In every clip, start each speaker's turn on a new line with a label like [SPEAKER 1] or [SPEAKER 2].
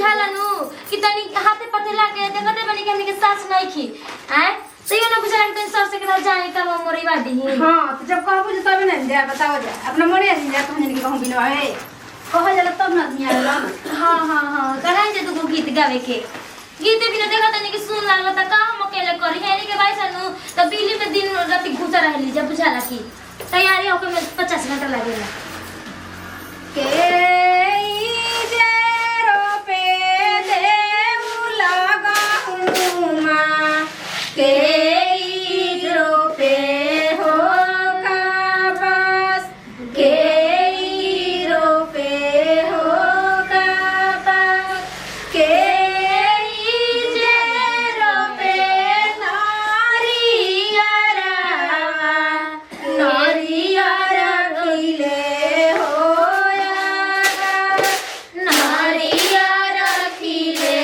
[SPEAKER 1] बुझाला नु कि तनी हाथे पते लागे देखते बनी के हमनी के सास नहीं खी हैं तइयो ना बुझाला कि तनी सर से के जाए का मोरीवा दी।
[SPEAKER 2] हां तो जब कहबो जे तबे नहीं दे बताओ जा अपना मोरे दिन जा कहन के कहूं बिनवा है कह जाला तब ना दिया ला।
[SPEAKER 1] हां हां हां कहां जे तू गीत गावे के गीत बिना देखा तनी कि सुन लागल त काम अकेले करी है के भाई सनु त बिजली में दिन रात घुसा रहली जब बुझाला कि तैयारी होके में 50 घंटा लगेला
[SPEAKER 2] के जे रोपे दे लगा हूं मां के रोपे हो का बस के रोपे हो का बस के जे रोपे नारियरा नारियरा खिले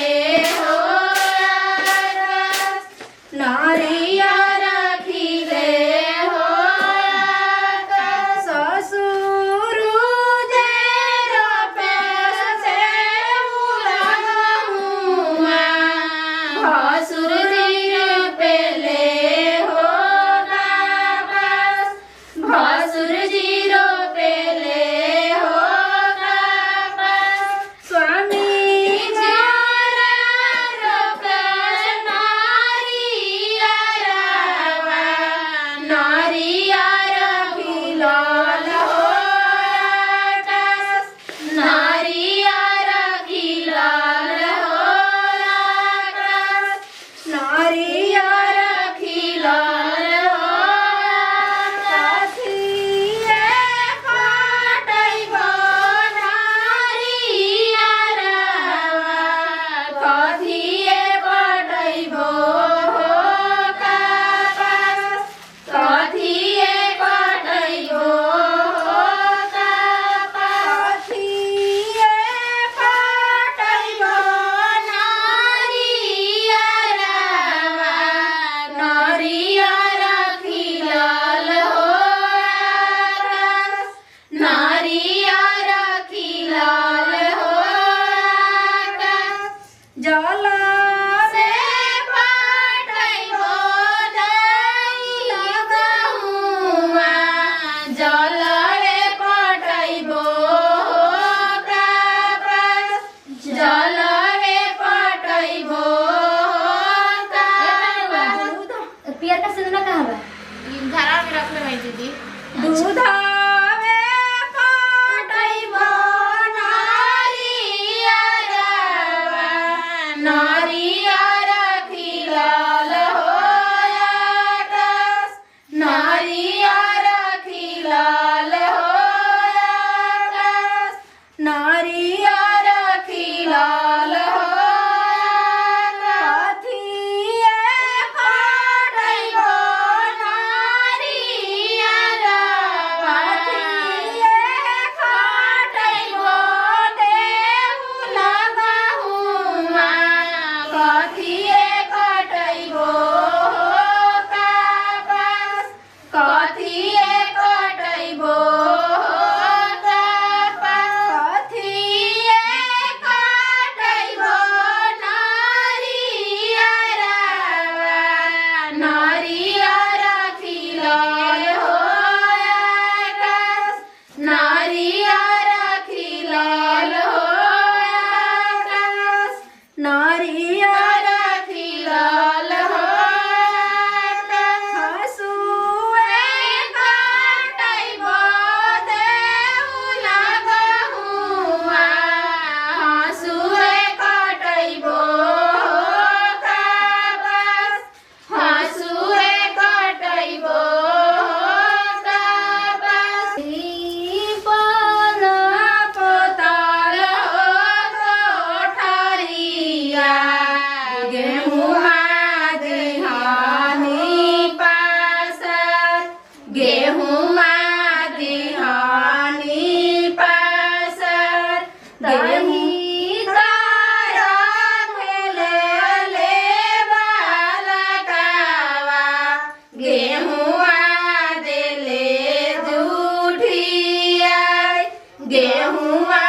[SPEAKER 2] गेहुआ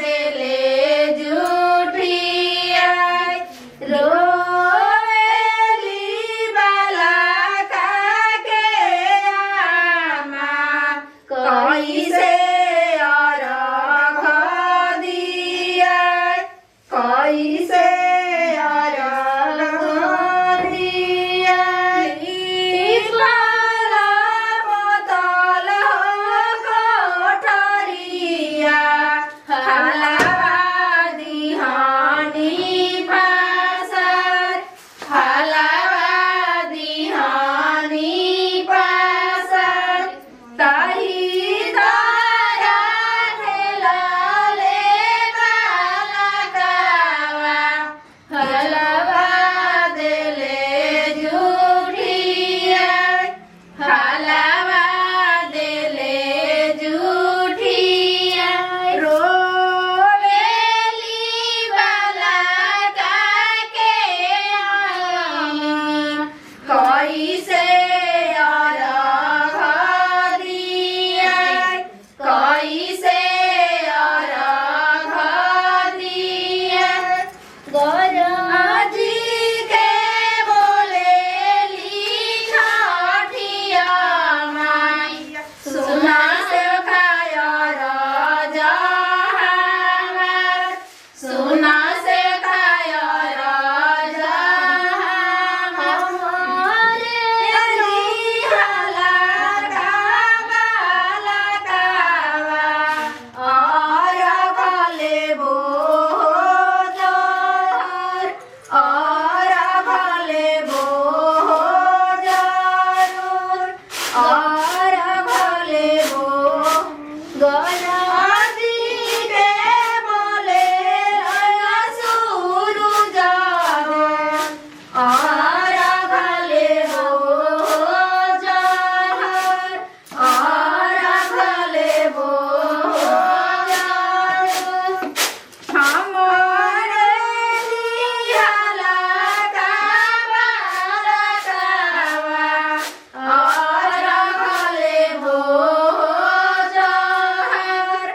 [SPEAKER 2] देले जूठी कैसे अर्घ दिया कैसे अर्घ दिया पाला पतल कोठरिया हलवा दिहानी पासर हलवा दिहानी पासर ताही दारा ठेलाले बालकावा हलवा देले जुठिया हलवा देले जुठिया रोवेली बालका के कैसे अर्घ दिया कैसे अर्घ दिया गौराजी के बोलेली छठिया माई सुना से खाय राजा हमार सुना से खाय राजा हमारे हला काला कावा और भले बो जर और भले बो जरूर और भले बो गौराजी के बोले सूरज और भले बो जहर और भले बो जरूर हमारे लिहाला कावा और भले बो जहर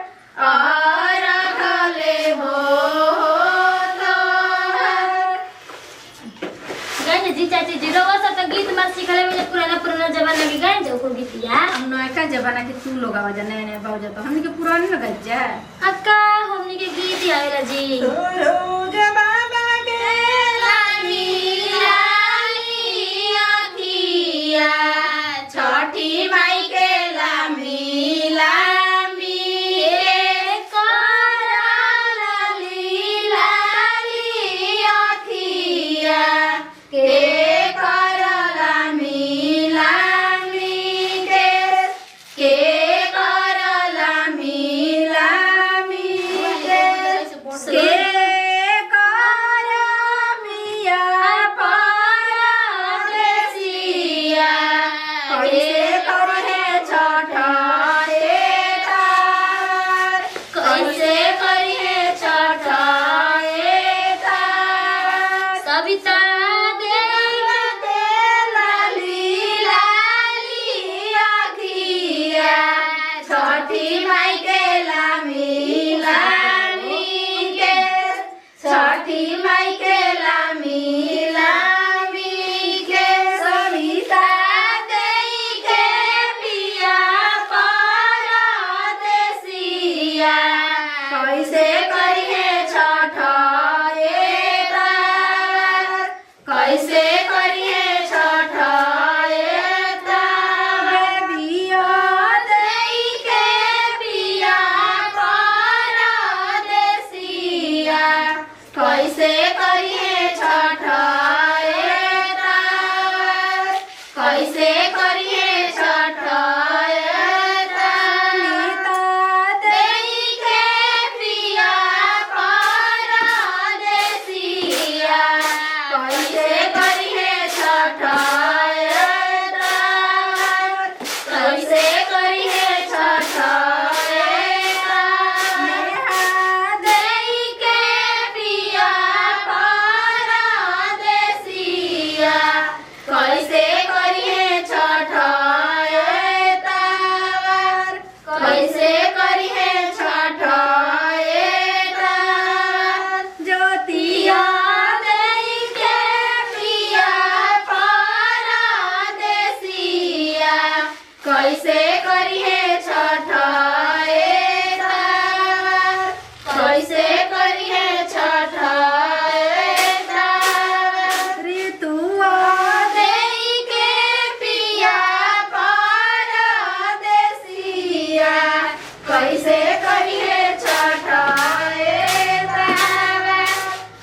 [SPEAKER 2] और भले बो जहर
[SPEAKER 1] गाइने जी चाची जी रवा सब तो गीत मार सिखले में पुराना जमाना के गाइन जो को गीतिया
[SPEAKER 2] हम नयका जमाना के तू लोग आवाज नए नए बाउजा तो हमनी के पुरानी न गज जा
[SPEAKER 1] अक्का हमनी के गीत आवेला जी
[SPEAKER 2] रोज बाबा के
[SPEAKER 1] लाली लाली अखिया
[SPEAKER 2] छठी माई के लामी लामी
[SPEAKER 1] करा
[SPEAKER 2] लाली लाली अखिया के कर लामी लामी के कर लामी लामी के कैसे करिए छठ रे तावा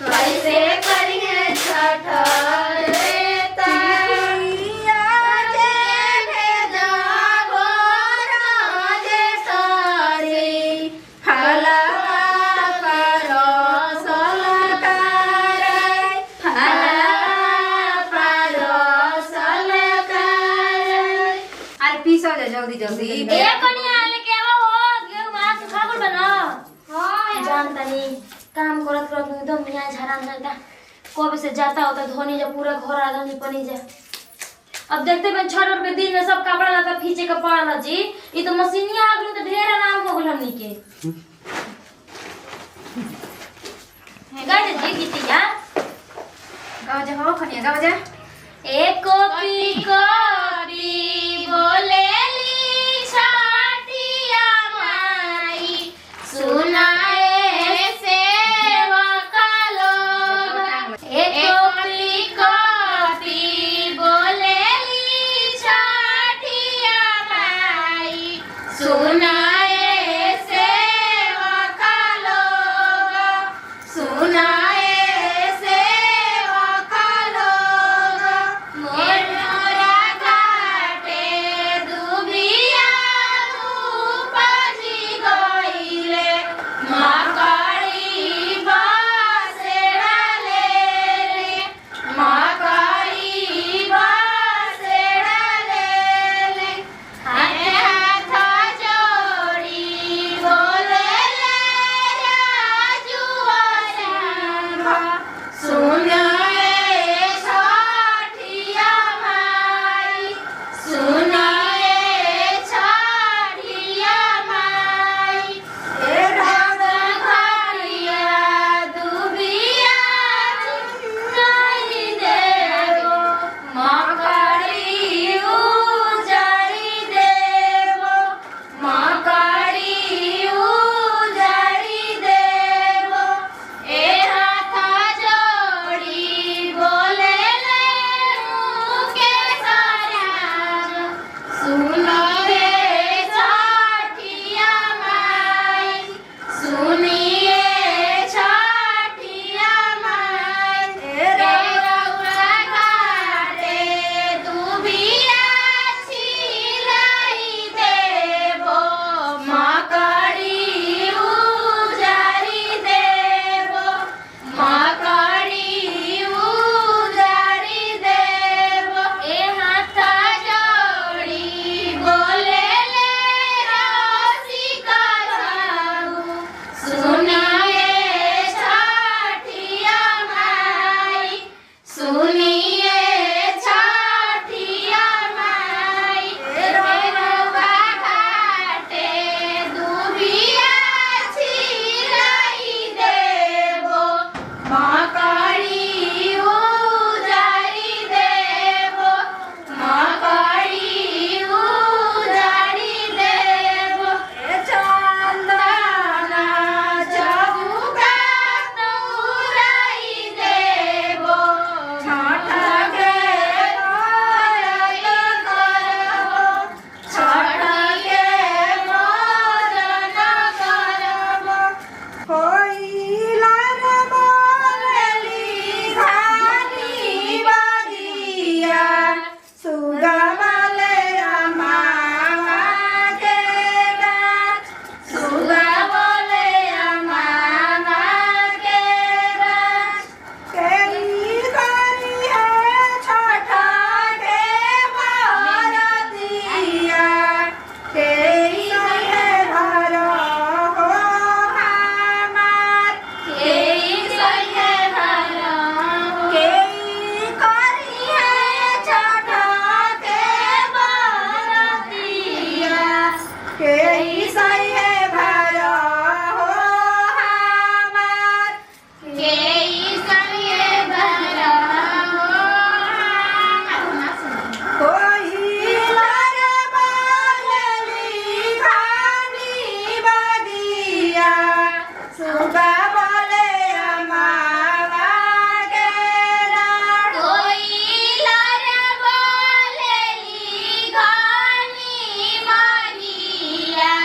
[SPEAKER 2] कैसे करिए छठ रे तावा जे भेजा गोरा जे सारी फला करो सलकार फला करो सलकार अरे पीसो जा जल्दी जल्दी
[SPEAKER 1] एक कनिया लेके आवा हो गेहूं मास खागुल बना हां जानता नहीं काम करत करत एकदम मियां झराम जाता कब से जाता होता धोनी जा पूरा घर आदमी पनी जा अब देखते हैं छठ रुपए दिन में सब कपड़ा लता खींचे का पड़ला जी ये तो मशीनिया आ गई तो ढेर आराम हो गल हमनी के है गाड़ी जी गीतिया
[SPEAKER 2] गाओ जा हो खनिया गाओ जा
[SPEAKER 1] एक कॉपी कॉपी बोलेली छाटिया माई सुनाए सेवका लोग एक कॉपी कॉपी बोलेली छाटिया माई सुनाए सेवका लोग सुनाए सेवका लोग मोरा घाटे दुबिया उपजी गइले मकड़ी बसेड़ा लेले मकड़ी बसेड़ा लेले हाथ जोड़ी बोलेले राजुआ श्यामा सुनाए छठिया माई सुनाए छठिया माई ए राम घरिया दुबिया चुनाई देवो मकड़ी उजाड़ी देवो मकड़ी उजाड़ी देवो ए हाथ जोड़ी बोलेले मुके साराम सुनो रे छठिया माई सुनिए छठिया माई रे रउआ घाटे दुबिया छिलाई देवो मकड़ी उजाड़ी देवो मकड़ी उजाड़ी देवो ए हाथ जोड़ी बोलेले रसिका साहू सुनाए छठिया माई सुनिए छठिया माई रे रउआ घाटे दुबिया छिलाई देवो मकड़ी उजाड़ी देवो मकड़ी उजाड़ी देवो ए चंदना चौका तोराई देवो छठ के करब छठ के मौजन करब
[SPEAKER 2] होइला रे बोलेली घानी बगिया सुगमले अमावा के गाछ
[SPEAKER 1] सुगा बोले अमामा के गाछ
[SPEAKER 2] केई करी है छठ के बरतिया केई है घर हो हमार
[SPEAKER 1] केई सहे भरा
[SPEAKER 2] केई करी है छठ के
[SPEAKER 1] बरतिया
[SPEAKER 2] केई सहे घर हो हमार
[SPEAKER 1] केई सहे भरा
[SPEAKER 2] होइला रे बोलेली घानी बगिया सुगा बोले अमावा के रात
[SPEAKER 1] कोई लर बोलेली घानी मागिया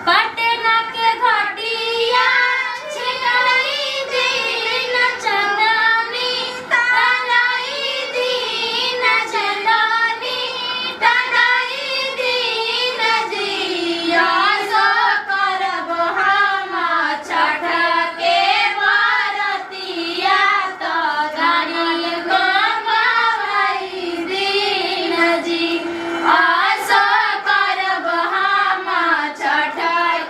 [SPEAKER 1] पटना के घाटिया छिटाई दिन चंदनी तनाई दिन चंदनी तनाई दिन जिया सो करब हम छठ के बरतिया तो गाड़ी मंगवाई दिन जी आसो करब हम छठ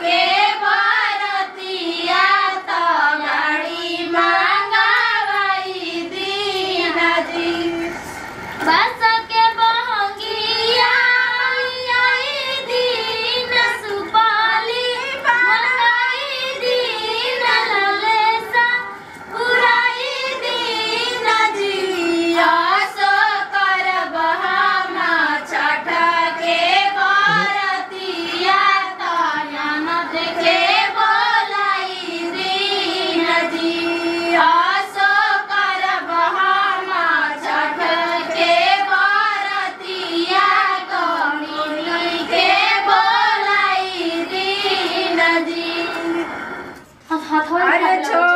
[SPEAKER 1] के बरतिया तो गाड़ी मंगवाई दिन जी बस के बहंगिया आई दिन सुपाली मंगाई दिन ललेसा पुराई दिन जिया सो करब हम छठ के बरतिया तो ननद के बोलाई दिन जिया सो करब हम छठ के बरतिया तो नीली के बोलाई दिन जी
[SPEAKER 2] अरे छोड़